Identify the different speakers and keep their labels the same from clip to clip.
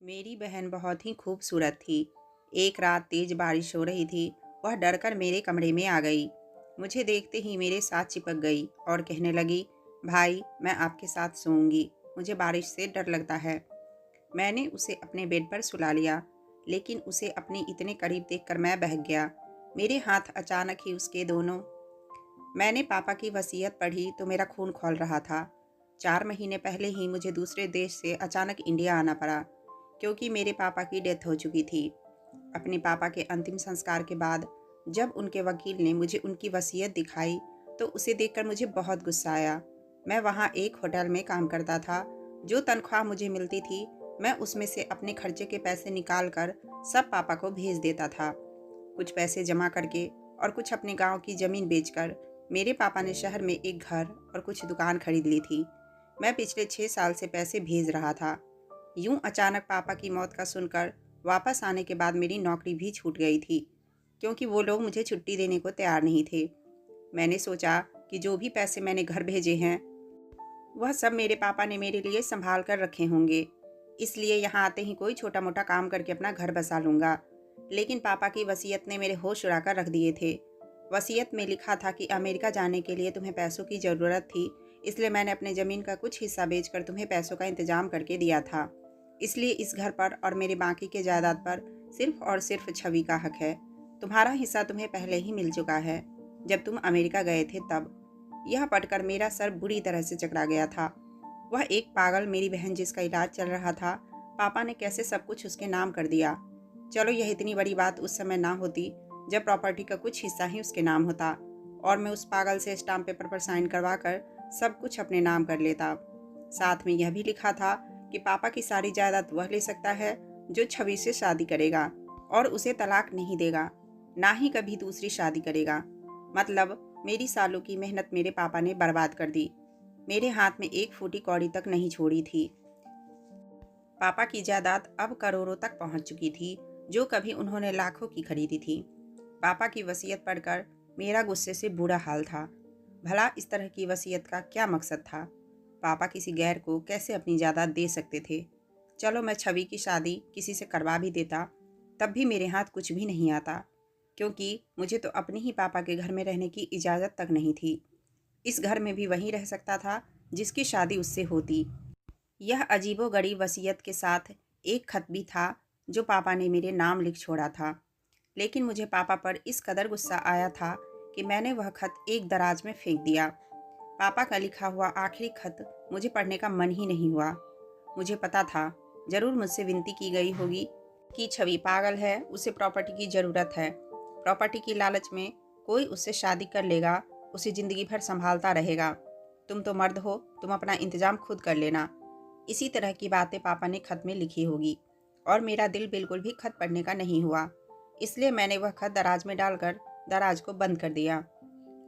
Speaker 1: मेरी बहन बहुत ही खूबसूरत थी। एक रात तेज बारिश हो रही थी। वह डरकर मेरे कमरे में आ गई। मुझे देखते ही मेरे साथ चिपक गई और कहने लगी, भाई मैं आपके साथ सोऊंगी, मुझे बारिश से डर लगता है। मैंने उसे अपने बेड पर सुला लिया, लेकिन उसे अपने इतने करीब देखकर मैं बहक गया। मेरे हाथ अचानक ही उसके दोनों। मैंने पापा की वसीयत पढ़ी तो मेरा खून खौल रहा था। 4 महीने पहले ही मुझे दूसरे देश से अचानक इंडिया आना पड़ा, क्योंकि मेरे पापा की डेथ हो चुकी थी। अपने पापा के अंतिम संस्कार के बाद जब उनके वकील ने मुझे उनकी वसीयत दिखाई तो उसे देखकर मुझे बहुत गुस्सा आया। मैं वहाँ एक होटल में काम करता था। जो तनख्वाह मुझे मिलती थी, मैं उसमें से अपने खर्चे के पैसे निकाल कर सब पापा को भेज देता था। कुछ पैसे जमा करके और कुछ अपने गांव की ज़मीन बेचकर मेरे पापा ने शहर में एक घर और कुछ दुकान खरीद ली थी। मैं पिछले 6 साल से पैसे भेज रहा था। यूं अचानक पापा की मौत का सुनकर वापस आने के बाद मेरी नौकरी भी छूट गई थी, क्योंकि वो लोग मुझे छुट्टी देने को तैयार नहीं थे। मैंने सोचा कि जो भी पैसे मैंने घर भेजे हैं वह सब मेरे पापा ने मेरे लिए संभाल कर रखे होंगे, इसलिए यहाँ आते ही कोई छोटा मोटा काम करके अपना घर बसा लूँगा। लेकिन पापा की वसीयत ने मेरे होश उड़ा कर रख दिए थे। वसीयत में लिखा था कि अमेरिका जाने के लिए तुम्हें पैसों की ज़रूरत थी, इसलिए मैंने अपने ज़मीन का कुछ हिस्सा बेचकर तुम्हें पैसों का इंतजाम करके दिया था। इसलिए इस घर पर और मेरे बाकी के जायदाद पर सिर्फ और सिर्फ छवि का हक है। तुम्हारा हिस्सा तुम्हें पहले ही मिल चुका है, जब तुम अमेरिका गए थे तब। यह पढ़कर मेरा सर बुरी तरह से चकरा गया था। वह एक पागल मेरी बहन जिसका इलाज चल रहा था, पापा ने कैसे सब कुछ उसके नाम कर दिया। चलो यह इतनी बड़ी बात उस समय ना होती जब प्रॉपर्टी का कुछ हिस्सा ही उसके नाम होता और मैं उस पागल से स्टाम्प पेपर पर साइन करवा कर सब कुछ अपने नाम कर लेता। साथ में यह भी लिखा था कि पापा की सारी जायदाद वह ले सकता है जो छवि से शादी करेगा और उसे तलाक नहीं देगा, ना ही कभी दूसरी शादी करेगा। मतलब मेरी सालों की मेहनत मेरे पापा ने बर्बाद कर दी। मेरे हाथ में एक फूटी कौड़ी तक नहीं छोड़ी थी। पापा की जायदाद अब करोड़ों तक पहुंच चुकी थी, जो कभी उन्होंने लाखों की खरीदी थी। पापा की वसीयत पढ़कर मेरा गुस्से से बुरा हाल था। भला इस तरह की वसीयत का क्या मकसद था? पापा किसी गैर को कैसे अपनी जायदाद दे सकते थे? चलो मैं छवि की शादी किसी से करवा भी देता, तब भी मेरे हाथ कुछ भी नहीं आता, क्योंकि मुझे तो अपने ही पापा के घर में रहने की इजाज़त तक नहीं थी। इस घर में भी वही रह सकता था जिसकी शादी उससे होती। यह अजीबोगरीब वसीयत के साथ एक खत भी था जो पापा ने मेरे नाम लिख छोड़ा था। लेकिन मुझे पापा पर इस कदर गुस्सा आया था कि मैंने वह खत एक दराज में फेंक दिया। पापा का लिखा हुआ आखिरी खत मुझे पढ़ने का मन ही नहीं हुआ। मुझे पता था जरूर मुझसे विनती की गई होगी कि छवि पागल है, उसे प्रॉपर्टी की ज़रूरत है। प्रॉपर्टी की लालच में कोई उससे शादी कर लेगा, उसे ज़िंदगी भर संभालता रहेगा। तुम तो मर्द हो, तुम अपना इंतज़ाम खुद कर लेना। इसी तरह की बातें पापा ने खत में लिखी होगी और मेरा दिल बिल्कुल भी खत पढ़ने का नहीं हुआ। इसलिए मैंने वह खत दराज में डालकर दराज को बंद कर दिया।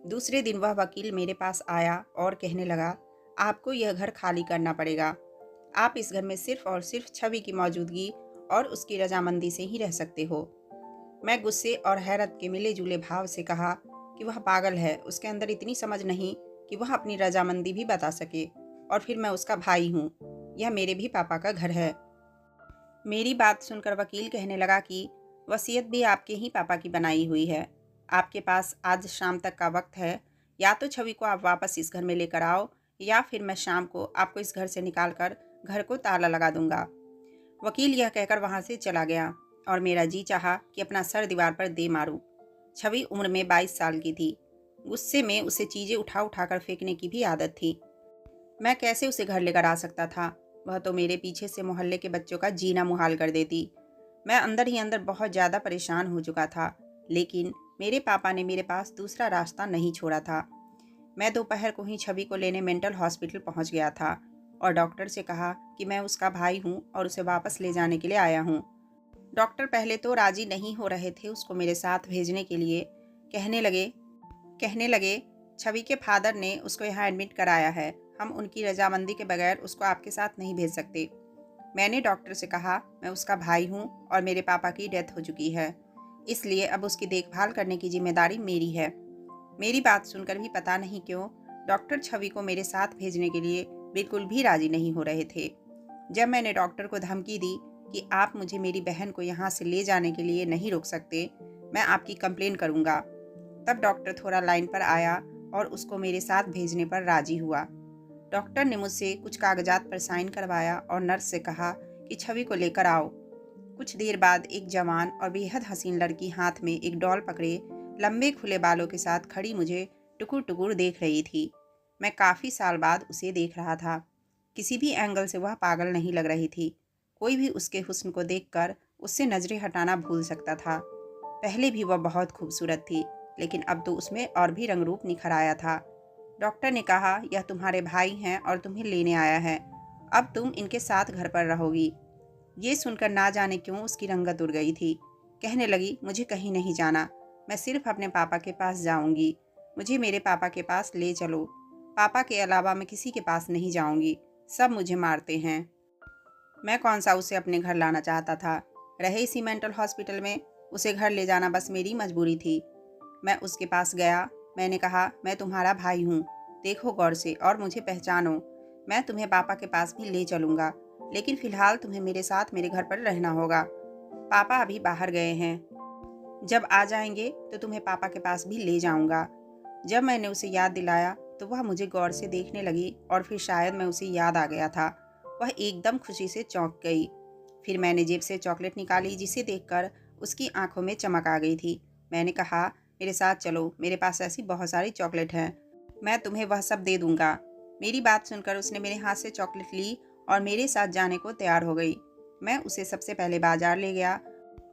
Speaker 1: दूसरे दिन वह वकील मेरे पास आया और कहने लगा, आपको यह घर खाली करना पड़ेगा। आप इस घर में सिर्फ और सिर्फ छवि की मौजूदगी और उसकी रजामंदी से ही रह सकते हो। मैं गुस्से और हैरत के मिले जुले भाव से कहा कि वह पागल है, उसके अंदर इतनी समझ नहीं कि वह अपनी रजामंदी भी बता सके। और फिर मैं उसका भाई हूँ, यह मेरे भी पापा का घर है। मेरी बात सुनकर वकील कहने लगा कि वसीयत भी आपके ही पापा की बनाई हुई है। आपके पास आज शाम तक का वक्त है। या तो छवि को आप वापस इस घर में लेकर आओ, या फिर मैं शाम को आपको इस घर से निकाल कर घर को ताला लगा दूंगा। वकील यह कहकर वहाँ से चला गया और मेरा जी चाहा कि अपना सर दीवार पर दे मारूं। छवि उम्र में 22 साल की थी। गुस्से में उसे चीज़ें उठा उठा कर फेंकने की भी आदत थी। मैं कैसे उसे घर लेकर आ सकता था? वह तो मेरे पीछे से मोहल्ले के बच्चों का जीना मुहाल कर देती। मैं अंदर ही अंदर बहुत ज़्यादा परेशान हो चुका था, लेकिन मेरे पापा ने मेरे पास दूसरा रास्ता नहीं छोड़ा था। मैं दोपहर को ही छवि को लेने मेंटल हॉस्पिटल पहुंच गया था और डॉक्टर से कहा कि मैं उसका भाई हूं और उसे वापस ले जाने के लिए आया हूं। डॉक्टर पहले तो राजी नहीं हो रहे थे उसको मेरे साथ भेजने के लिए। कहने लगे छवि के फादर ने उसको यहाँ एडमिट कराया है, हम उनकी रजामंदी के बगैर उसको आपके साथ नहीं भेज सकते। मैंने डॉक्टर से कहा मैं उसका भाई हूँ और मेरे पापा की डेथ हो चुकी है, इसलिए अब उसकी देखभाल करने की जिम्मेदारी मेरी है। मेरी बात सुनकर भी पता नहीं क्यों डॉक्टर छवि को मेरे साथ भेजने के लिए बिल्कुल भी राजी नहीं हो रहे थे। जब मैंने डॉक्टर को धमकी दी कि आप मुझे मेरी बहन को यहाँ से ले जाने के लिए नहीं रोक सकते। मैं आपकी कंप्लेन करूँगा। तब डॉक्टर थोड़ा लाइन पर आया और उसको मेरे साथ भेजने पर राजी हुआ। डॉक्टर ने मुझसे कुछ कागजात पर साइन करवाया और नर्स से कहा कि छवि को लेकर आओ। कुछ देर बाद एक जवान और बेहद हसीन लड़की हाथ में एक डॉल पकड़े लंबे खुले बालों के साथ खड़ी मुझे टुकुर टुकुर देख रही थी। मैं काफ़ी साल बाद उसे देख रहा था। किसी भी एंगल से वह पागल नहीं लग रही थी। कोई भी उसके हुस्न को देखकर उससे नजरें हटाना भूल सकता था। पहले भी वह बहुत खूबसूरत थी, लेकिन अब तो उसमें और भी रंग रूप निखर आया था। डॉक्टर ने कहा, यह तुम्हारे भाई हैं और तुम्हें लेने आया है। अब तुम इनके साथ घर पर रहोगी। ये सुनकर ना जाने क्यों उसकी रंगत उड़ गई थी। कहने लगी, मुझे कहीं नहीं जाना, मैं सिर्फ अपने पापा के पास जाऊंगी। मुझे मेरे पापा के पास ले चलो। पापा के अलावा मैं किसी के पास नहीं जाऊंगी, सब मुझे मारते हैं। मैं कौन सा उसे अपने घर लाना चाहता था। रहे इसी मेंटल हॉस्पिटल में, उसे घर ले जाना बस मेरी मजबूरी थी। मैं उसके पास गया। मैंने कहा, मैं तुम्हारा भाई हूँ, देखो गौर से और मुझे पहचानो। मैं तुम्हें पापा के पास भी ले चलूँगा, लेकिन फ़िलहाल तुम्हें मेरे साथ मेरे घर पर रहना होगा। पापा अभी बाहर गए हैं, जब आ जाएंगे तो तुम्हें पापा के पास भी ले जाऊँगा। जब मैंने उसे याद दिलाया तो वह मुझे गौर से देखने लगी और फिर शायद मैं उसे याद आ गया था। वह एकदम खुशी से चौंक गई। फिर मैंने जेब से चॉकलेट निकाली, जिसे देखकर उसकी आंखों में चमक आ गई थी। मैंने कहा, मेरे साथ चलो, मेरे पास ऐसी बहुत सारी चॉकलेट हैं, मैं तुम्हें वह सब दे दूंगा। मेरी बात सुनकर उसने मेरे हाथ से चॉकलेट ली और मेरे साथ जाने को तैयार हो गई। मैं उसे सबसे पहले बाजार ले गया।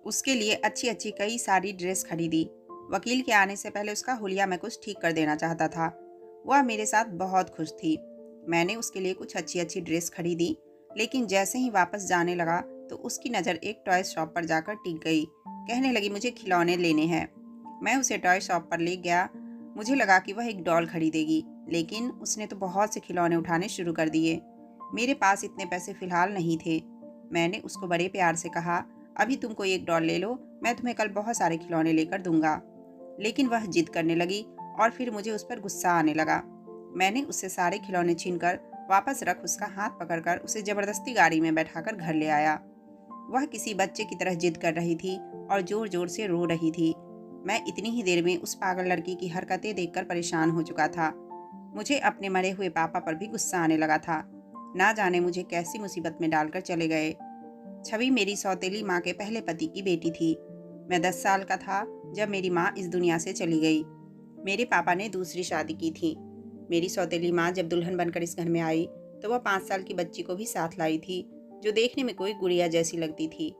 Speaker 1: उसके लिए अच्छी अच्छी कई सारी ड्रेस खरीदी। वकील के आने से पहले उसका हुलिया मैं कुछ ठीक कर देना चाहता था। वह मेरे साथ बहुत खुश थी। मैंने उसके लिए कुछ अच्छी अच्छी ड्रेस खरीदी, लेकिन जैसे ही वापस जाने लगा तो उसकी नज़र एक टॉय शॉप पर जाकर टिक गई। कहने लगी, मुझे खिलौने लेने हैं। मैं उसे टॉय शॉप पर ले गया। मुझे लगा कि वह एक डॉल खरीदेगी, लेकिन उसने तो बहुत से खिलौने उठाने शुरू कर दिए। मेरे पास इतने पैसे फ़िलहाल नहीं थे। मैंने उसको बड़े प्यार से कहा, अभी तुम कोई एक डॉल ले लो, मैं तुम्हें कल बहुत सारे खिलौने लेकर दूंगा। लेकिन वह जिद करने लगी और फिर मुझे उस पर गुस्सा आने लगा। मैंने उससे सारे खिलौने छीनकर वापस रख उसका हाथ पकड़कर उसे जबरदस्ती गाड़ी में बैठाकर घर ले आया। वह किसी बच्चे की तरह जिद कर रही थी और जोर जोर से रो रही थी। मैं इतनी ही देर में उस पागल लड़की की हरकतें देखकर परेशान हो चुका था। मुझे अपने मरे हुए पापा पर भी गुस्सा आने लगा था। ना जाने मुझे कैसी मुसीबत में डालकर चले गए। छवि मेरी सौतेली माँ के पहले पति की बेटी थी। मैं 10 साल का था जब मेरी माँ इस दुनिया से चली गई। मेरे पापा ने दूसरी शादी की थी। मेरी सौतेली माँ जब दुल्हन बनकर इस घर में आई तो वह 5 साल की बच्ची को भी साथ लाई थी, जो देखने में कोई गुड़िया जैसी लगती थी,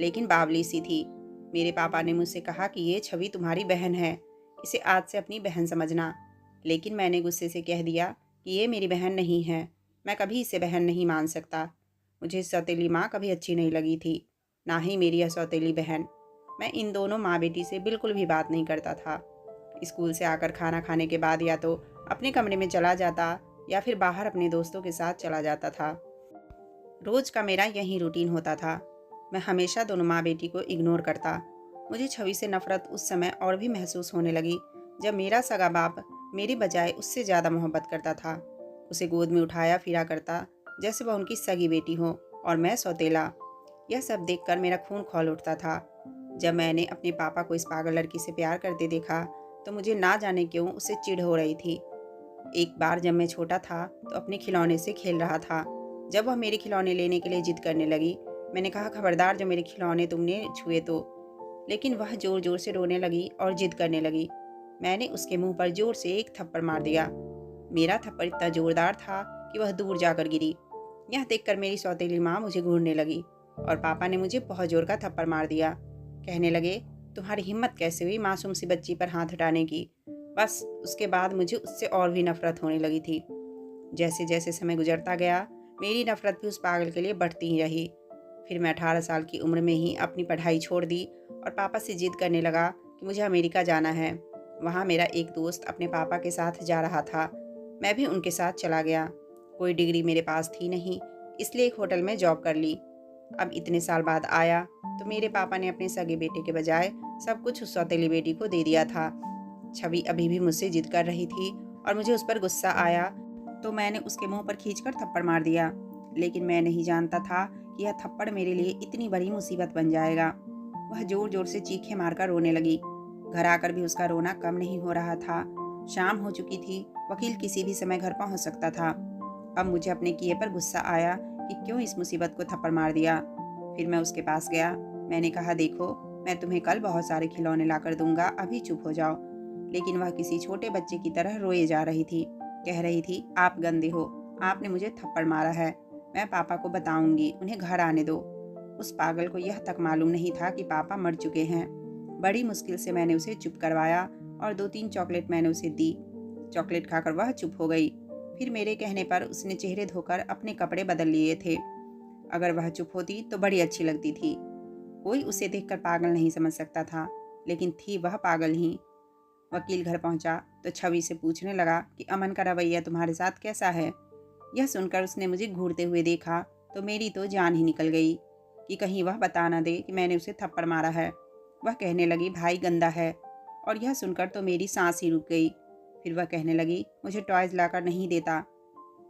Speaker 1: लेकिन बावली सी थी। मेरे पापा ने मुझसे कहा कि ये छवि तुम्हारी बहन है, इसे आज से अपनी बहन समझना। लेकिन मैंने गुस्से से कह दिया कि ये मेरी बहन नहीं है, मैं कभी इसे बहन नहीं मान सकता। मुझे सौतेली माँ कभी अच्छी नहीं लगी थी, ना ही मेरी यह सौतेली बहन। मैं इन दोनों माँ बेटी से बिल्कुल भी बात नहीं करता था। स्कूल से आकर खाना खाने के बाद या तो अपने कमरे में चला जाता या फिर बाहर अपने दोस्तों के साथ चला जाता था। रोज का मेरा यही रूटीन होता था। मैं हमेशा दोनों माँ बेटी को इग्नोर करता। मुझे छवि से नफरत उस समय और भी महसूस होने लगी जब मेरा सगा बाप मेरी बजाय उससे ज़्यादा मोहब्बत करता था। उसे गोद में उठाया फिरा करता जैसे वह उनकी सगी बेटी हो और मैं सौतेला। यह सब देखकर मेरा खून खौल उठता था। जब मैंने अपने पापा को इस पागल लड़की से प्यार करते देखा तो मुझे ना जाने क्यों उससे चिढ़ हो रही थी। एक बार जब मैं छोटा था तो अपने खिलौने से खेल रहा था। जब वह मेरे खिलौने लेने के लिए जिद करने लगी, मैंने कहा, खबरदार जो मेरे खिलौने तुमने छुए तो। लेकिन वह जोर जोर से रोने लगी और जिद करने लगी। मैंने उसके मुंह पर जोर से एक थप्पड़ मार दिया। मेरा थप्पड़ इतना जोरदार था कि वह दूर जाकर गिरी। यह देखकर मेरी सौतेली माँ मुझे घूरने लगी और पापा ने मुझे बहुत जोर का थप्पड़ मार दिया। कहने लगे, तुम्हारी हिम्मत कैसे हुई मासूम सी बच्ची पर हाथ उठाने की। बस उसके बाद मुझे उससे और भी नफरत होने लगी थी। जैसे जैसे समय गुजरता गया, मेरी नफरत भी उस पागल के लिए बढ़ती ही रही। फिर मैं 18 साल की उम्र में ही अपनी पढ़ाई छोड़ दी और पापा से जिद करने लगा कि मुझे अमेरिका जाना है। वहाँ मेरा एक दोस्त अपने पापा के साथ जा रहा था। मैं भी उनके साथ चला गया। कोई डिग्री मेरे पास थी नहीं, इसलिए एक होटल में जॉब कर ली। अब इतने साल बाद आया तो मेरे पापा ने अपने सगे बेटे के बजाय सब कुछ उस सौतेली बेटी को दे दिया था। छवि अभी भी मुझसे जिद कर रही थी और मुझे उस पर गुस्सा आया तो मैंने उसके मुंह पर खींचकर थप्पड़ मार दिया। लेकिन मैं नहीं जानता था कि यह थप्पड़ मेरे लिए इतनी बड़ी मुसीबत बन जाएगा। वह जोर जोर से चीखें मारकर रोने लगी। घर आकर भी उसका रोना कम नहीं हो रहा था। शाम हो चुकी थी, वकील किसी भी समय घर पहुंच सकता था। अब मुझे अपने किए पर गुस्सा आया कि क्यों इस मुसीबत को थप्पड़ मार दिया। फिर मैं उसके पास गया। मैंने कहा, देखो, मैं तुम्हें कल बहुत सारे खिलौने लाकर दूंगा, अभी चुप हो जाओ। लेकिन वह किसी छोटे बच्चे की तरह रोए जा रही थी। कह रही थी, आप गंदे हो, आपने मुझे थप्पड़ मारा है, मैं पापा को बताऊंगी, उन्हें घर आने दो। उस पागल को यह तक मालूम नहीं था कि पापा मर चुके हैं। बड़ी मुश्किल से मैंने उसे चुप करवाया और 2-3 चॉकलेट मैंने उसे दी। चॉकलेट खाकर वह चुप हो गई। फिर मेरे कहने पर उसने चेहरे धोकर अपने कपड़े बदल लिए थे। अगर वह चुप होती तो बड़ी अच्छी लगती थी। कोई उसे देखकर पागल नहीं समझ सकता था, लेकिन थी वह पागल ही। वकील घर पहुंचा तो छवि से पूछने लगा कि अमन का रवैया तुम्हारे साथ कैसा है। यह सुनकर उसने मुझे घूरते हुए देखा तो मेरी तो जान ही निकल गई कि कहीं वह बता ना दे कि मैंने उसे थप्पड़ मारा है। वह कहने लगी, भाई गंदा है। और यह सुनकर तो मेरी सांस ही रुक गई। फिर वह कहने लगी, मुझे टॉयज लाकर नहीं देता।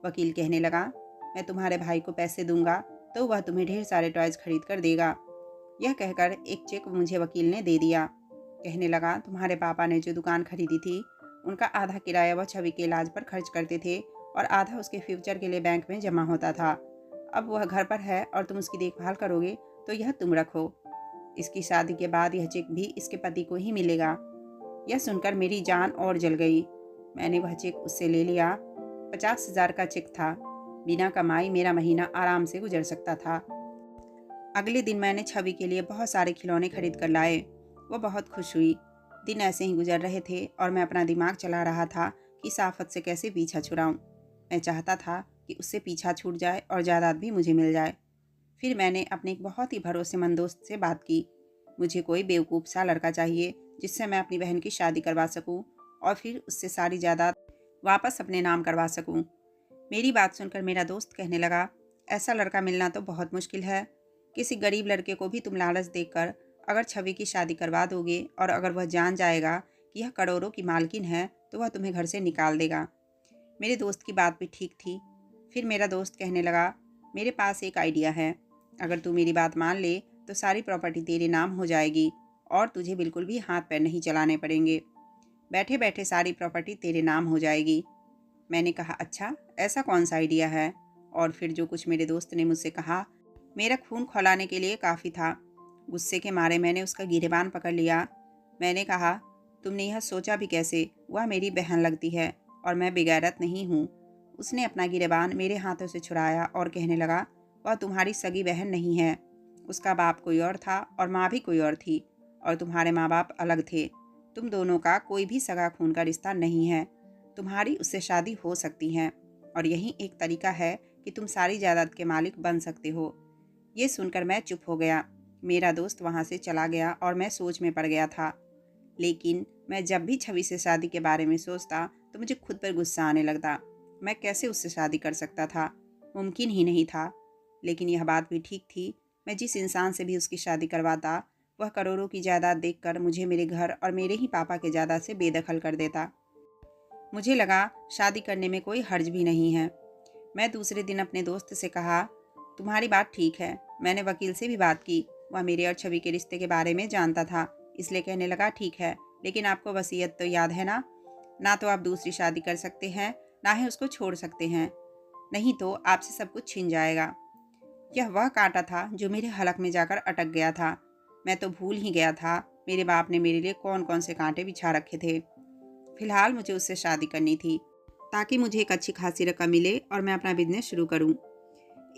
Speaker 1: वकील कहने लगा, मैं तुम्हारे भाई को पैसे दूंगा तो वह तुम्हें ढेर सारे टॉयज खरीद कर देगा। यह कहकर एक चेक मुझे वकील ने दे दिया। कहने लगा, तुम्हारे पापा ने जो दुकान खरीदी थी उनका आधा किराया वह छवि के इलाज पर खर्च करते थे और आधा उसके फ्यूचर के लिए बैंक में जमा होता था। अब वह घर पर है और तुम उसकी देखभाल करोगे तो यह तुम रखो। इसकी शादी के बाद यह चेक भी इसके पति को ही मिलेगा। यह सुनकर मेरी जान और जल गई। मैंने वह चेक उससे ले लिया। 50,000 का चेक था। बिना कमाई मेरा महीना आराम से गुजर सकता था। अगले दिन मैंने छवि के लिए बहुत सारे खिलौने खरीद कर लाए। वो बहुत खुश हुई। दिन ऐसे ही गुजर रहे थे और मैं अपना दिमाग चला रहा था कि साफत से कैसे पीछा छुड़ाऊं। मैं चाहता था कि उससे पीछा छूट जाए और जायदाद भी मुझे मिल जाए। फिर मैंने अपने एक बहुत ही भरोसेमंद दोस्त से बात की। मुझे कोई बेवकूफ़ सा लड़का चाहिए जिससे मैं अपनी बहन की शादी करवा सकूं और फिर उससे सारी जायदाद वापस अपने नाम करवा सकूं। मेरी बात सुनकर मेरा दोस्त कहने लगा, ऐसा लड़का मिलना तो बहुत मुश्किल है। किसी गरीब लड़के को भी तुम लालच देकर अगर छवि की शादी करवा दोगे और अगर वह जान जाएगा कि यह करोड़ों की मालकिन है तो वह तुम्हें घर से निकाल देगा। मेरे दोस्त की बात भी ठीक थी। फिर मेरा दोस्त कहने लगा, मेरे पास एक आइडिया है। अगर तू मेरी बात मान ले तो सारी प्रॉपर्टी तेरे नाम हो जाएगी और तुझे बिल्कुल भी हाथ पैर नहीं चलाने पड़ेंगे। बैठे बैठे सारी प्रॉपर्टी तेरे नाम हो जाएगी। मैंने कहा, अच्छा, ऐसा कौन सा आइडिया है? और फिर जो कुछ मेरे दोस्त ने मुझसे कहा मेरा खून खौलाने के लिए काफ़ी था। गुस्से के मारे मैंने उसका गिरेबान पकड़ लिया। मैंने कहा, तुमने यह सोचा भी कैसे? वह मेरी बहन लगती है और मैं बेगैरत नहीं हूँ। उसने अपना गिरेबान मेरे हाथों से छुड़ाया और कहने लगा, वह तुम्हारी सगी बहन नहीं है। उसका बाप कोई और था और माँ भी कोई और थी और तुम्हारे माँ बाप अलग थे। तुम दोनों का कोई भी सगा खून का रिश्ता नहीं है। तुम्हारी उससे शादी हो सकती है और यही एक तरीका है कि तुम सारी जायदाद के मालिक बन सकते हो। ये सुनकर मैं चुप हो गया। मेरा दोस्त वहाँ से चला गया और मैं सोच में पड़ गया था। लेकिन मैं जब भी छवि से शादी के बारे में सोचता तो मुझे खुद पर गुस्सा आने लगता। मैं कैसे उससे शादी कर सकता था? मुमकिन ही नहीं था। लेकिन यह बात भी ठीक थी। मैं जिस इंसान से भी उसकी शादी करवाता वह करोड़ों की जायदाद देखकर मुझे मेरे घर और मेरे ही पापा के जायदाद से बेदखल कर देता। मुझे लगा शादी करने में कोई हर्ज भी नहीं है। मैं दूसरे दिन अपने दोस्त से कहा, तुम्हारी बात ठीक है। मैंने वकील से भी बात की। वह मेरे और छवि के रिश्ते के बारे में जानता था, इसलिए कहने लगा, ठीक है, लेकिन आपको वसीयत तो याद है ना? ना तो आप दूसरी शादी कर सकते हैं, ना ही उसको छोड़ सकते हैं, नहीं तो आपसे सब कुछ छिन जाएगा। यह वह कांटा था जो मेरे हलक में जाकर अटक गया था। मैं तो भूल ही गया था मेरे बाप ने मेरे लिए कौन कौन से कांटे बिछा रखे थे। फिलहाल मुझे उससे शादी करनी थी ताकि मुझे एक अच्छी खासी रकम मिले और मैं अपना बिजनेस शुरू करूं।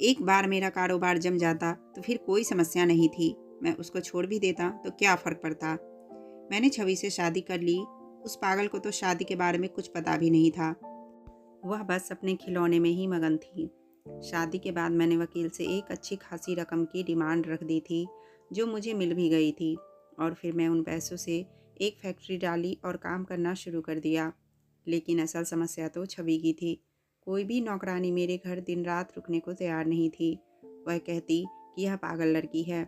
Speaker 1: एक बार मेरा कारोबार जम जाता तो फिर कोई समस्या नहीं थी। मैं उसको छोड़ भी देता तो क्या फ़र्क पड़ता। मैंने छवि से शादी कर ली। उस पागल को तो शादी के बारे में कुछ पता भी नहीं था। वह बस अपने खिलौने में ही मगन थी। शादी के बाद मैंने वकील से एक अच्छी खासी रकम की डिमांड रख दी थी, जो मुझे मिल भी गई थी। और फिर मैं उन पैसों से एक फैक्ट्री डाली और काम करना शुरू कर दिया। लेकिन असल समस्या तो छवि की थी। कोई भी नौकरानी मेरे घर दिन रात रुकने को तैयार नहीं थी। वह कहती कि यह पागल लड़की है,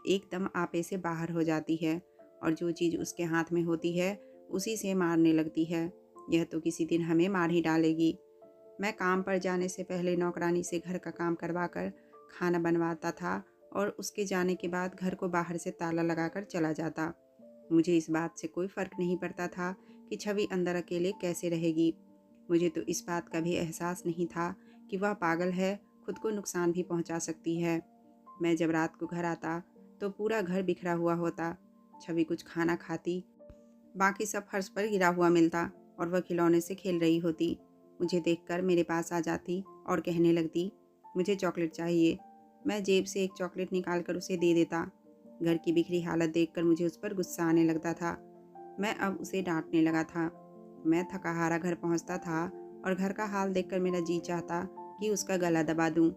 Speaker 1: एकदम आपे से बाहर हो जाती है और जो चीज़ उसके हाथ में होती है उसी से मारने लगती है। यह तो किसी दिन हमें मार ही डालेगी। मैं काम पर जाने से पहले नौकरानी से घर का काम करवा कर खाना बनवाता था और उसके जाने के बाद घर को बाहर से ताला लगाकर चला जाता। मुझे इस बात से कोई फ़र्क नहीं पड़ता था कि छवि अंदर अकेले कैसे रहेगी। मुझे तो इस बात का भी एहसास नहीं था कि वह पागल है, खुद को नुकसान भी पहुंचा सकती है। मैं जब रात को घर आता तो पूरा घर बिखरा हुआ होता। छवि कुछ खाना खाती, बाकी सब फर्श पर गिरा हुआ मिलता और वह खिलौने से खेल रही होती। मुझे देखकर मेरे पास आ जाती और कहने लगती, मुझे चॉकलेट चाहिए। मैं जेब से एक चॉकलेट निकाल कर उसे दे देता। घर की बिखरी हालत देखकर मुझे उस पर गुस्सा आने लगता था। मैं अब उसे डांटने लगा था। मैं थका हारा घर पहुंचता था और घर का हाल देखकर मेरा जी चाहता कि उसका गला दबा दूं।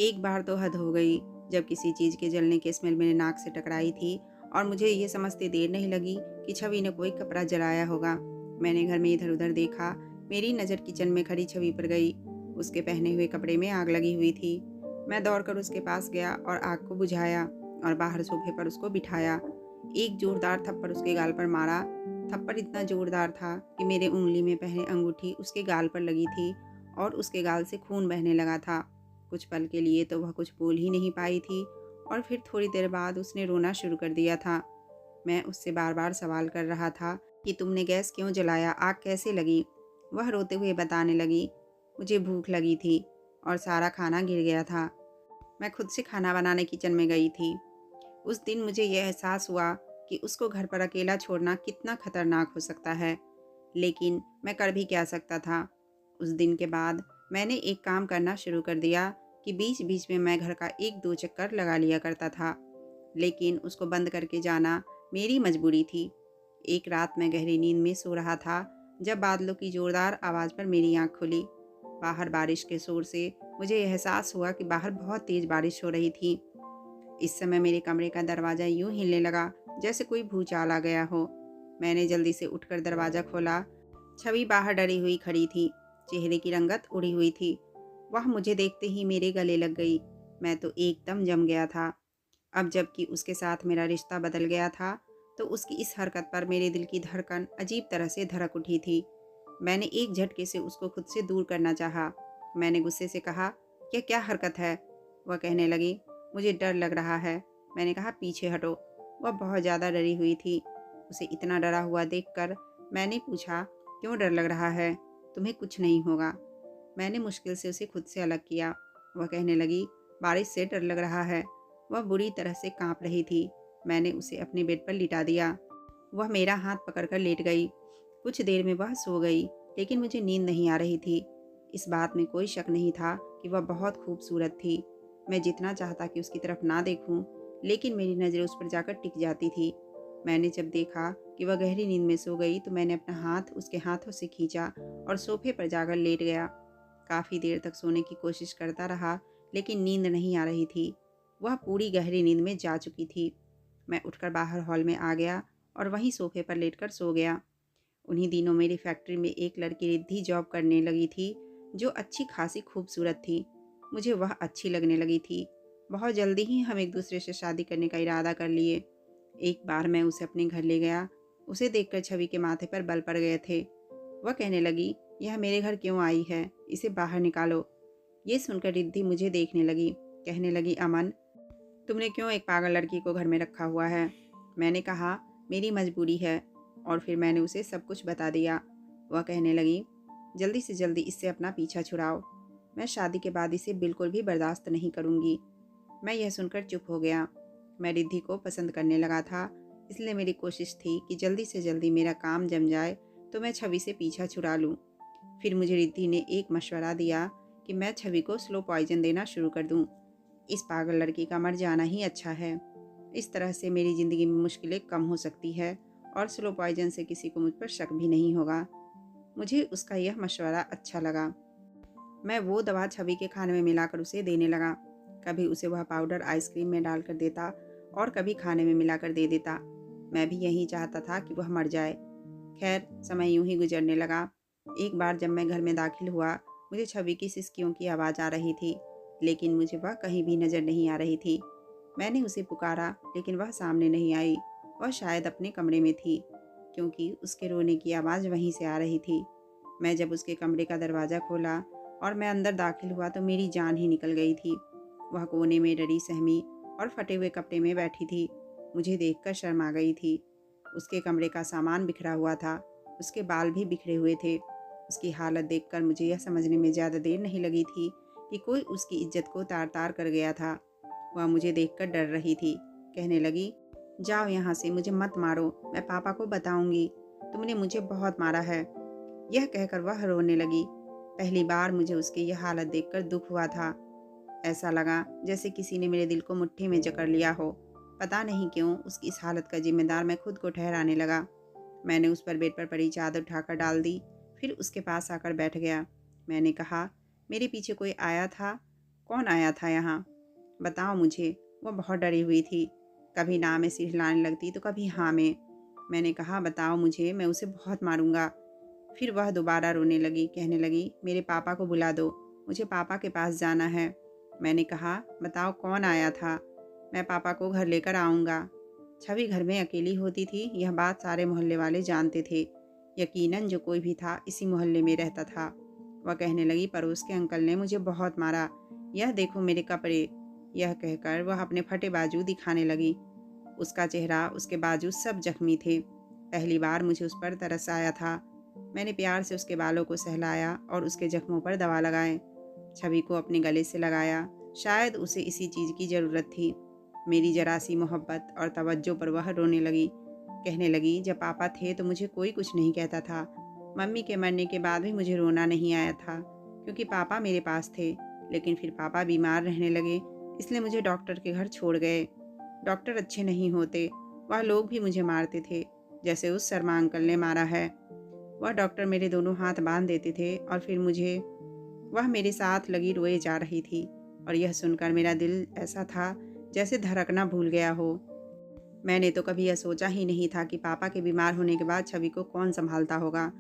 Speaker 1: एक बार तो हद हो गई जब किसी चीज़ के जलने की स्मेल मेरे नाक से टकराई थी और मुझे ये समझते देर नहीं लगी कि छवि ने कोई कपड़ा जलाया होगा। मैंने घर में इधर उधर देखा। मेरी नज़र किचन में खड़ी छवि पर गई। उसके पहने हुए कपड़े में आग लगी हुई थी। मैं दौड़कर उसके पास गया और आग को बुझाया और बाहर सोफे पर उसको बिठाया। एक जोरदार थप्पड़ उसके गाल पर मारा। थप्पड़ इतना जोरदार था कि मेरे उंगली में पहने अंगूठी उसके गाल पर लगी थी और उसके गाल से खून बहने लगा था। कुछ पल के लिए तो वह कुछ बोल ही नहीं पाई थी और फिर थोड़ी देर बाद उसने रोना शुरू कर दिया था। मैं उससे बार बार सवाल कर रहा था कि तुमने गैस क्यों जलाया, आग कैसे लगी। वह रोते हुए बताने लगी, मुझे भूख लगी थी और सारा खाना गिर गया था। मैं खुद से खाना बनाने किचन में गई थी। उस दिन मुझे यह एहसास हुआ कि उसको घर पर अकेला छोड़ना कितना खतरनाक हो सकता है, लेकिन मैं कर भी क्या सकता था। उस दिन के बाद मैंने एक काम करना शुरू कर दिया कि बीच बीच में मैं घर का एक दो चक्कर लगा लिया करता था, लेकिन उसको बंद करके जाना मेरी मजबूरी थी। एक रात मैं गहरी नींद में सो रहा था जब बादलों की जोरदार आवाज़ पर मेरी आंख खुली। बाहर बारिश के शोर से मुझे एहसास हुआ कि बाहर बहुत तेज़ बारिश हो रही थी। इस समय मेरे कमरे का दरवाज़ा यूं हिलने लगा जैसे कोई भूचाल आ गया हो। मैंने जल्दी से उठकर दरवाज़ा खोला। छवि बाहर डरी हुई खड़ी थी। चेहरे की रंगत उड़ी हुई थी। वह मुझे देखते ही मेरे गले लग गई। मैं तो एकदम जम गया था। अब जबकि उसके साथ मेरा रिश्ता बदल गया था, तो उसकी इस हरकत पर मेरे दिल की धड़कन अजीब तरह से धड़क उठी थी। मैंने एक झटके से उसको खुद से दूर करना चाहा। मैंने गुस्से से कहा, यह क्या हरकत है? वह कहने लगी, मुझे डर लग रहा है। मैंने कहा, पीछे हटो। वह बहुत ज़्यादा डरी हुई थी। उसे इतना डरा हुआ देखकर मैंने पूछा, क्यों डर लग रहा है? तुम्हें कुछ नहीं होगा। मैंने मुश्किल से उसे खुद से अलग किया। वह कहने लगी, बारिश से डर लग रहा है। वह बुरी तरह से कांप रही थी। मैंने उसे अपने बेड पर लिटा दिया। वह मेरा हाथ पकड़कर लेट गई। कुछ देर में वह सो गई, लेकिन मुझे नींद नहीं आ रही थी। इस बात में कोई शक नहीं था कि वह बहुत खूबसूरत थी। मैं जितना चाहता कि उसकी तरफ ना देखूं, लेकिन मेरी नज़र उस पर जाकर टिक जाती थी। मैंने जब देखा कि वह गहरी नींद में सो गई तो मैंने अपना हाथ उसके हाथों से खींचा और सोफे पर जाकर लेट गया। काफ़ी देर तक सोने की कोशिश करता रहा, लेकिन नींद नहीं आ रही थी। वह पूरी गहरी नींद में जा चुकी थी। मैं उठकर बाहर हॉल में आ गया और वहीं सोफे पर लेटकर सो गया। उन्हीं दिनों मेरी फैक्ट्री में एक लड़की रिद्धि जॉब करने लगी थी, जो अच्छी खासी खूबसूरत थी। मुझे वह अच्छी लगने लगी थी। बहुत जल्दी ही हम एक दूसरे से शादी करने का इरादा कर लिए। एक बार मैं उसे अपने घर ले गया। उसे देखकर छवि के माथे पर बल पड़ गए थे। वह कहने लगी, यह मेरे घर क्यों आई है? इसे बाहर निकालो। ये सुनकर रिद्धि मुझे देखने लगी। कहने लगी, अमन, तुमने क्यों एक पागल लड़की को घर में रखा हुआ है? मैंने कहा, मेरी मजबूरी है, और फिर मैंने उसे सब कुछ बता दिया। वह कहने लगी, जल्दी से जल्दी इससे अपना पीछा छुड़ाओ। मैं शादी के बाद इसे बिल्कुल भी बर्दाश्त नहीं करूँगी। मैं यह सुनकर चुप हो गया। मैं रिद्धि को पसंद करने लगा था, इसलिए मेरी कोशिश थी कि जल्दी से जल्दी मेरा काम जम जाए तो मैं छवि से पीछा छुड़ा लूँ। फिर मुझे रिद्धि ने एक मशवरा दिया कि मैं छवि को स्लो पॉइजन देना शुरू कर दूँ। इस पागल लड़की का मर जाना ही अच्छा है। इस तरह से मेरी ज़िंदगी में मुश्किलें कम हो सकती है और स्लो पॉइजन से किसी को मुझ पर शक भी नहीं होगा। मुझे उसका यह मशवरा अच्छा लगा। मैं वो दवा छवि के खाने में मिलाकर उसे देने लगा। कभी उसे वह पाउडर आइसक्रीम में डालकर देता और कभी खाने में मिलाकर दे देता। मैं भी यही चाहता था कि वह मर जाए। खैर, समय यूं ही गुजरने लगा। एक बार जब मैं घर में दाखिल हुआ, मुझे छवि की सिसकियों की आवाज़ आ रही थी, लेकिन मुझे वह कहीं भी नज़र नहीं आ रही थी। मैंने उसे पुकारा, लेकिन वह सामने नहीं आई। वह शायद अपने कमरे में थी, क्योंकि उसके रोने की आवाज़ वहीं से आ रही थी। मैं जब उसके कमरे का दरवाज़ा खोला और मैं अंदर दाखिल हुआ तो मेरी जान ही निकल गई थी। वह कोने में डरी सहमी और फटे हुए कपड़े में बैठी थी। मुझे देखकर शर्म आ गई थी। उसके कमरे का सामान बिखरा हुआ था, उसके बाल भी बिखरे हुए थे। उसकी हालत देखकर मुझे यह समझने में ज़्यादा देर नहीं लगी थी कि कोई उसकी इज्जत को तार तार कर गया था। वह मुझे देखकर डर रही थी। कहने लगी, जाओ यहाँ से, मुझे मत मारो, मैं पापा को बताऊंगी, तुमने मुझे बहुत मारा है। यह कहकर वह रोने लगी। पहली बार मुझे उसकी यह हालत देखकर दुख हुआ था। ऐसा लगा जैसे किसी ने मेरे दिल को मुट्ठी में जकड़ लिया हो। पता नहीं क्यों उसकी इस हालत का जिम्मेदार मैं खुद को ठहराने लगा। मैंने उस पर बेड पर पड़ी चादर उठाकर डाल दी, फिर उसके पास आकर बैठ गया। मैंने कहा, मेरे पीछे कोई आया था? कौन आया था यहाँ? बताओ मुझे। वह बहुत डरी हुई थी। कभी ना में सिर हिलाने लगती तो कभी हाँ में। मैंने कहा, बताओ मुझे, मैं उसे बहुत मारूंगा। फिर वह दोबारा रोने लगी। कहने लगी, मेरे पापा को बुला दो, मुझे पापा के पास जाना है। मैंने कहा, बताओ कौन आया था? मैं पापा को घर लेकर आऊँगा। छवि घर में अकेली होती थी, यह बात सारे मोहल्ले वाले जानते थे। यकीनन जो कोई भी था इसी मोहल्ले में रहता था। वह कहने लगी, पड़ोस के अंकल ने मुझे बहुत मारा, यह देखो मेरे कपड़े। यह कहकर वह अपने फटे बाजू दिखाने लगी। उसका चेहरा, उसके बाजू सब जख्मी थे। पहली बार मुझे उस पर तरस आया था। मैंने प्यार से उसके बालों को सहलाया और उसके जख्मों पर दवा लगाए। छवि को अपने गले से लगाया। शायद उसे इसी चीज़ की ज़रूरत थी। मेरी जरा सी मोहब्बत और तवज्जो पर वह रोने लगी। कहने लगी, जब पापा थे तो मुझे कोई कुछ नहीं कहता था। मम्मी के मरने के बाद भी मुझे रोना नहीं आया था, क्योंकि पापा मेरे पास थे। लेकिन फिर पापा बीमार रहने लगे, इसलिए मुझे डॉक्टर के घर छोड़ गए। डॉक्टर अच्छे नहीं होते, वह लोग भी मुझे मारते थे, जैसे उस शर्मा अंकल ने मारा है। वह डॉक्टर मेरे दोनों हाथ बांध देते थे और फिर मुझे वह मेरे साथ लगी रोए जा रही थी, और यह सुनकर मेरा दिल ऐसा था जैसे धड़कना भूल गया हो। मैंने तो कभी यह सोचा ही नहीं था कि पापा के बीमार होने के बाद छवि को कौन संभालता होगा,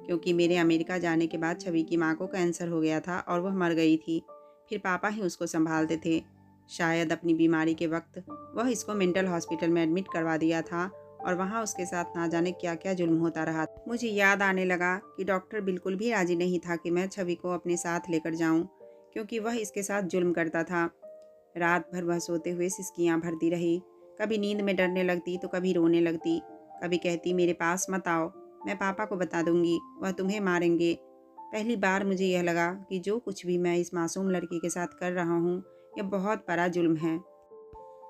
Speaker 1: क्योंकि मेरे अमेरिका जाने के बाद छवि की माँ को कैंसर हो गया था और वह मर गई थी। फिर पापा ही उसको संभालते थे। शायद अपनी बीमारी के वक्त वह इसको मेंटल हॉस्पिटल में एडमिट करवा दिया था, और वहाँ उसके साथ ना जाने क्या क्या जुल्म होता रहा। मुझे याद आने लगा कि डॉक्टर बिल्कुल भी राजी नहीं था कि मैं छवि को अपने साथ लेकर जाऊं, क्योंकि वह इसके साथ जुल्म करता था। रात भर वह सोते हुए सिसकियां भरती रही। कभी नींद में डरने लगती तो कभी रोने लगती। कभी कहती, मेरे पास मत आओ, मैं पापा को बता दूंगी, वह तुम्हें मारेंगे। पहली बार मुझे यह लगा कि जो कुछ भी मैं इस मासूम लड़की के साथ कर रहा हूँ, यह बहुत बड़ा जुल्म है।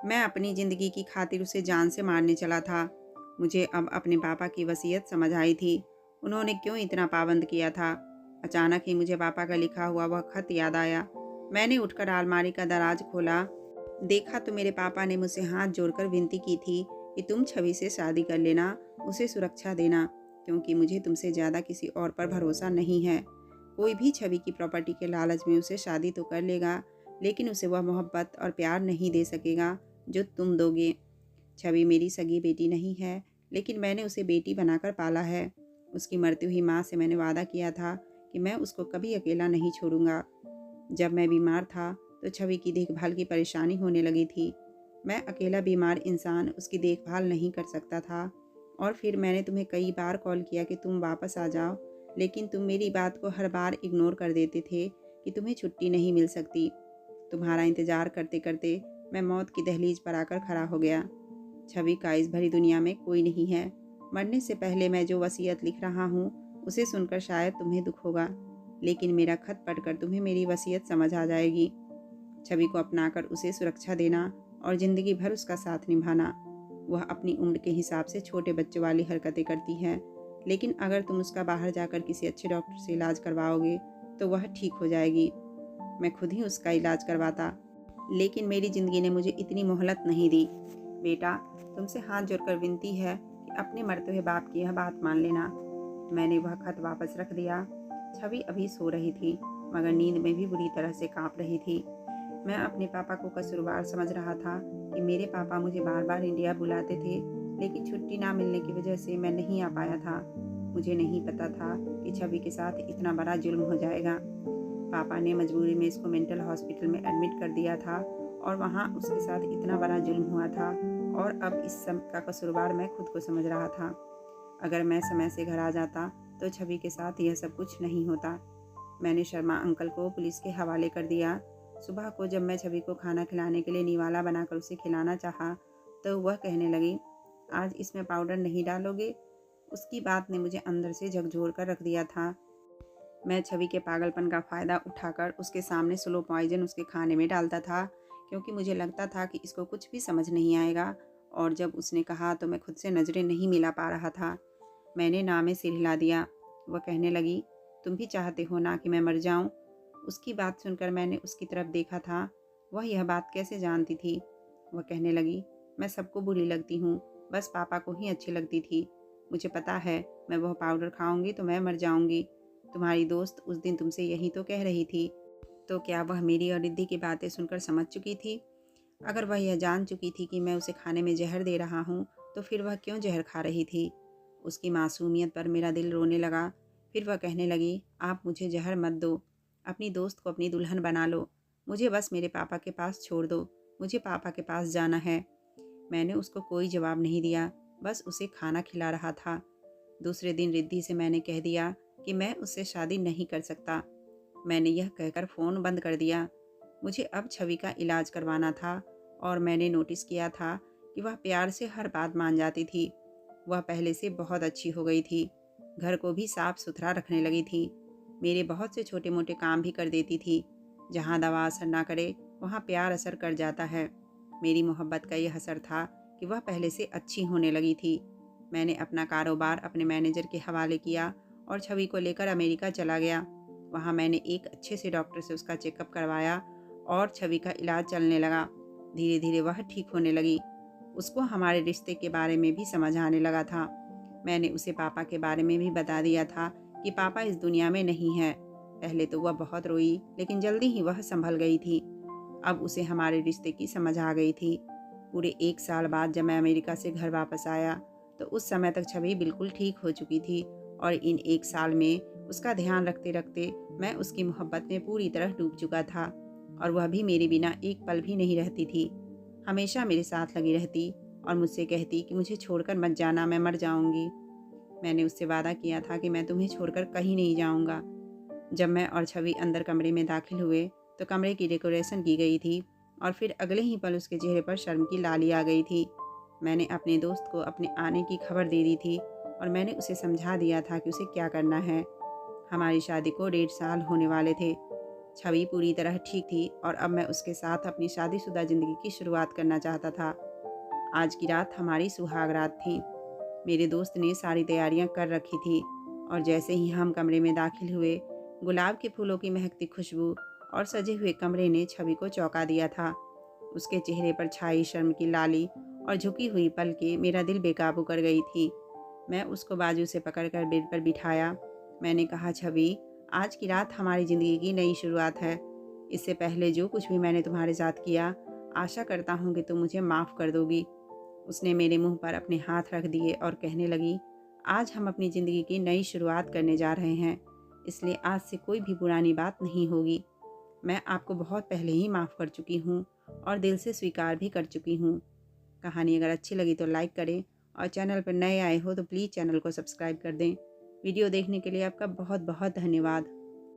Speaker 1: मैं अपनी ज़िंदगी की खातिर उसे जान से मारने चला था। मुझे अब अपने पापा की वसीयत समझ आई थी। उन्होंने क्यों इतना पाबंद किया था। अचानक ही मुझे पापा का लिखा हुआ वह खत याद आया। मैंने उठकर अलमारी का दराज खोला। देखा तो मेरे पापा ने मुझसे हाथ जोड़कर विनती की थी कि तुम छवि से शादी कर लेना, उसे सुरक्षा देना, क्योंकि मुझे तुमसे ज़्यादा किसी और पर भरोसा नहीं है। कोई भी छवि की प्रॉपर्टी के लालच में उसे शादी तो कर लेगा, लेकिन उसे वह मोहब्बत और प्यार नहीं दे सकेगा जो तुम दोगे। छवि मेरी सगी बेटी नहीं है, लेकिन मैंने उसे बेटी बनाकर पाला है। उसकी मरती हुई माँ से मैंने वादा किया था कि मैं उसको कभी अकेला नहीं छोड़ूंगा। जब मैं बीमार था तो छवि की देखभाल की परेशानी होने लगी थी। मैं अकेला बीमार इंसान उसकी देखभाल नहीं कर सकता था। और फिर मैंने तुम्हें कई बार कॉल किया कि तुम वापस आ जाओ, लेकिन तुम मेरी बात को हर बार इग्नोर कर देते थे कि तुम्हें छुट्टी नहीं मिल सकती। तुम्हारा इंतज़ार करते करते मैं मौत की दहलीज पर आकर खड़ा हो गया। छवि का इस भरी दुनिया में कोई नहीं है। मरने से पहले मैं जो वसीयत लिख रहा हूँ, उसे सुनकर शायद तुम्हें दुख होगा, लेकिन मेरा खत पढ़कर तुम्हें मेरी वसीयत समझ आ जाएगी। छवि को अपनाकर उसे सुरक्षा देना और ज़िंदगी भर उसका साथ निभाना। वह अपनी उम्र के हिसाब से छोटे बच्चों वाली हरकतें करती है, लेकिन अगर तुम उसका बाहर जाकर किसी अच्छे डॉक्टर से इलाज करवाओगे तो वह ठीक हो जाएगी। मैं खुद ही उसका इलाज करवाता, लेकिन मेरी ज़िंदगी ने मुझे इतनी मोहलत नहीं दी। बेटा, तुमसे हाथ जोड़कर विनती है कि अपने मरते हुए बाप की यह बात मान लेना। मैंने वह खत वापस रख दिया। छवि अभी सो रही थी, मगर नींद में भी बुरी तरह से काँप रही थी। मैं अपने पापा को कसूरवार समझ रहा था कि मेरे पापा मुझे बार बार इंडिया बुलाते थे, लेकिन छुट्टी ना मिलने की वजह से मैं नहीं आ पाया था। मुझे नहीं पता था कि छवि के साथ इतना बड़ा जुल्म हो जाएगा। पापा ने मजबूरी में इसको मेंटल हॉस्पिटल में एडमिट कर दिया था, और वहाँ उसके साथ इतना बड़ा जुल्म हुआ था, और अब इस सब का कसूरवार मैं खुद को समझ रहा था। अगर मैं समय से घर आ जाता तो छवि के साथ यह सब कुछ नहीं होता। मैंने शर्मा अंकल को पुलिस के हवाले कर दिया। सुबह को जब मैं छवि को खाना खिलाने के लिए निवाला बनाकर उसे खिलाना चाहा, तो वह कहने लगी, आज इसमें पाउडर नहीं डालोगे? उसकी बात ने मुझे अंदर से झकझोर कर रख दिया था। मैं छवि के पागलपन का फ़ायदा उठाकर उसके सामने स्लो पॉइजन उसके खाने में डालता था, क्योंकि मुझे लगता था कि इसको कुछ भी समझ नहीं आएगा। और जब उसने कहा तो मैं खुद से नज़रें नहीं मिला पा रहा था। मैंने ना में सिर हिला दिया। वह कहने लगी, तुम भी चाहते हो ना कि मैं मर जाऊं? उसकी बात सुनकर मैंने उसकी तरफ देखा था। वह यह बात कैसे जानती थी? वह कहने लगी, मैं सबको बुरी लगती हूँ, बस पापा को ही अच्छी लगती थी। मुझे पता है, मैं वह पाउडर खाऊंगी तो मैं मर जाऊंगी। तुम्हारी दोस्त उस दिन तुमसे यही तो कह रही थी। तो क्या वह मेरी और रिद्धि की बातें सुनकर समझ चुकी थी? अगर वह यह जान चुकी थी कि मैं उसे खाने में जहर दे रहा हूँ, तो फिर वह क्यों जहर खा रही थी? उसकी मासूमियत पर मेरा दिल रोने लगा। फिर वह कहने लगी, आप मुझे जहर मत दो, अपनी दोस्त को अपनी दुल्हन बना लो, मुझे बस मेरे पापा के पास छोड़ दो, मुझे पापा के पास जाना है। मैंने उसको कोई जवाब नहीं दिया, बस उसे खाना खिला रहा था। दूसरे दिन रिद्धि से मैंने कह दिया कि मैं उससे शादी नहीं कर सकता। मैंने यह कहकर फ़ोन बंद कर दिया। मुझे अब छवि का इलाज करवाना था, और मैंने नोटिस किया था कि वह प्यार से हर बात मान जाती थी। वह पहले से बहुत अच्छी हो गई थी, घर को भी साफ सुथरा रखने लगी थी, मेरे बहुत से छोटे मोटे काम भी कर देती थी। जहाँ दवा असर ना करे, वहाँ प्यार असर कर जाता है। मेरी मोहब्बत का यह असर था कि वह पहले से अच्छी होने लगी थी। मैंने अपना कारोबार अपने मैनेजर के हवाले किया और छवि को लेकर अमेरिका चला गया। वहाँ मैंने एक अच्छे से डॉक्टर से उसका चेकअप करवाया और छवि का इलाज चलने लगा। धीरे धीरे वह ठीक होने लगी। उसको हमारे रिश्ते के बारे में भी समझ आने लगा था। मैंने उसे पापा के बारे में भी बता दिया था कि पापा इस दुनिया में नहीं है। पहले तो वह बहुत रोई, लेकिन जल्दी ही वह संभल गई थी। अब उसे हमारे रिश्ते की समझ आ गई थी। पूरे 1 साल बाद जब मैं अमेरिका से घर वापस आया, तो उस समय तक छवि बिल्कुल ठीक हो चुकी थी, और इन 1 साल में उसका ध्यान रखते रखते मैं उसकी मोहब्बत में पूरी तरह डूब चुका था, और वह भी मेरे बिना एक पल भी नहीं रहती थी। हमेशा मेरे साथ लगी रहती और मुझसे कहती कि मुझे छोड़कर मत जाना, मैं मर जाऊंगी। मैंने उससे वादा किया था कि मैं तुम्हें छोड़कर कहीं नहीं जाऊंगा। जब मैं और छवि अंदर कमरे में दाखिल हुए, तो कमरे की डेकोरेशन की गई थी, और फिर अगले ही पल उसके चेहरे पर शर्म की लाली आ गई थी। मैंने अपने दोस्त को अपने आने की खबर दे दी थी, और मैंने उसे समझा दिया था कि उसे क्या करना है। हमारी शादी को 1.5 साल होने वाले थे। छवि पूरी तरह ठीक थी, और अब मैं उसके साथ अपनी शादीशुदा ज़िंदगी की शुरुआत करना चाहता था। आज की रात हमारी सुहाग रात थी। मेरे दोस्त ने सारी तैयारियां कर रखी थी, और जैसे ही हम कमरे में दाखिल हुए, गुलाब के फूलों की महकती खुशबू और सजे हुए कमरे ने छवि को चौंका दिया था। उसके चेहरे पर छाई शर्म की लाली और झुकी हुई पलकें मेरा दिल बेकाबू कर गई थी। मैं उसको बाजू से पकड़कर बेड पर बिठाया। मैंने कहा, छवि, आज की रात हमारी ज़िंदगी की नई शुरुआत है। इससे पहले जो कुछ भी मैंने तुम्हारे साथ किया, आशा करता हूँ कि तुम मुझे माफ़ कर दोगी। उसने मेरे मुंह पर अपने हाथ रख दिए और कहने लगी, आज हम अपनी ज़िंदगी की नई शुरुआत करने जा रहे हैं, इसलिए आज से कोई भी पुरानी बात नहीं होगी। मैं आपको बहुत पहले ही माफ़ कर चुकी हूँ, और दिल से स्वीकार भी कर चुकी हूँ। कहानी अगर अच्छी लगी तो लाइक करें, और चैनल पर नए आए हो तो प्लीज़ चैनल को सब्सक्राइब कर दें। वीडियो देखने के लिए आपका बहुत बहुत धन्यवाद।